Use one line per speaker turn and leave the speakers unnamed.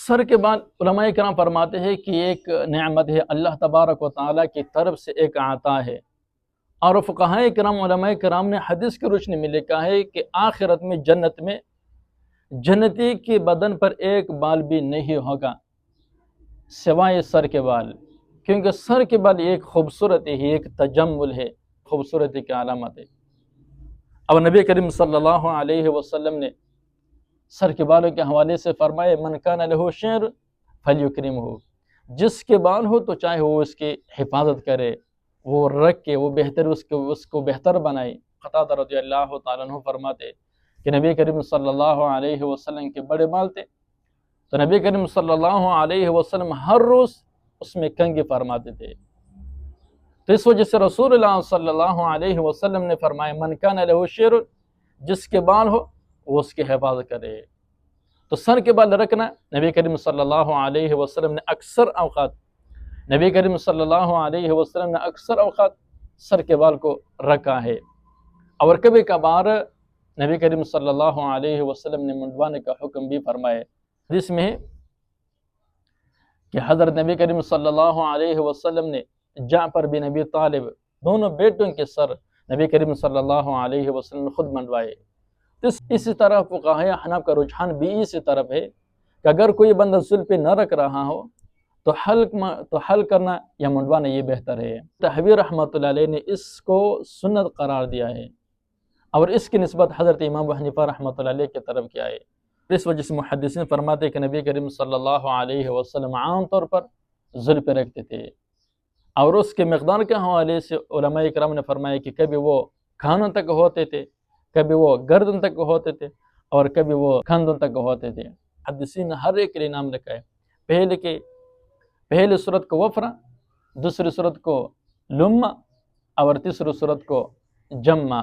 سر کے بال علماء کرام فرماتے ہیں کہ ایک نعمت ہے، اللہ تبارک و تعالیٰ کی طرف سے ایک عطا ہے، اور فقہاء کرام علماء کرام نے حدیث کی روشنی میں لکھا ہے کہ آخرت میں جنت میں جنتی کے بدن پر ایک بال بھی نہیں ہوگا سوائے سر کے بال، کیونکہ سر کے بال ایک خوبصورتی ہے، ایک تجمل ہے، خوبصورتی کی علامت ہے۔ اب نبی کریم صلی اللہ علیہ وسلم نے سر کے بالوں کے حوالے سے فرمائے من کان لہ شعر فلیکرمہ، جس کے بال ہو تو چاہے وہ اس کی حفاظت کرے، وہ رکھے، وہ بہتر اس کو بہتر بنائے۔ قتادہ رضی اللہ تعالیٰ عنہ فرماتے کہ نبی کریم صلی اللہ علیہ وسلم کے بڑے بال تھے، تو نبی کریم صلی اللہ علیہ وسلم ہر روز اس میں کنگھی فرماتے تھے، تو اس وجہ سے رسول اللہ صلی اللہ علیہ وسلم نے فرمایا من کان لہ شعر، جس کے بال ہو وہ اس کی حفاظت کرے۔ تو سر کے بال رکھنا نبی کریم صلی اللہ علیہ وسلم نے اکثر اوقات سر کے بال کو رکھا ہے، اور کبھی کبھار نبی کریم صلی اللہ علیہ وسلم نے منڈوانے کا حکم بھی فرمائے۔ جس میں کہ حضرت نبی کریم صلی اللہ علیہ وسلم نے جعفر بن ابی طالب دونوں بیٹوں کے سر نبی کریم صلی اللہ علیہ وسلم نے خود منڈوائے۔ اسی طرح فقہاء احناف کا رجحان بھی اسی طرف ہے کہ اگر کوئی بندہ زلفیں نہ رکھ رہا ہو تو حلق کرنا یا منڈوانا یہ بہتر ہے۔ تحوی رحمۃ اللہ علیہ نے اس کو سنت قرار دیا ہے، اور اس کی نسبت حضرت امام ابو حنیفہ رحمۃ اللہ علیہ کی طرف کیا ہے۔ اس وجہ سے محدثین فرماتے ہیں کہ نبی کریم صلی اللہ علیہ وسلم عام طور پر زلفیں رکھتے تھے، اور اس کے مقدار کے حوالے سے علماء کرام نے فرمایا کہ کبھی وہ کانوں تک ہوتے تھے، کبھی وہ گردن تک ہوتے تھے، اور کبھی وہ کندھوں تک ہوتے تھے۔ محدثین نے ہر ایک کے لیے نام رکھا ہے، پہلی صورت کو وفرہ، دوسری صورت کو لما، اور تیسری صورت کو جمع۔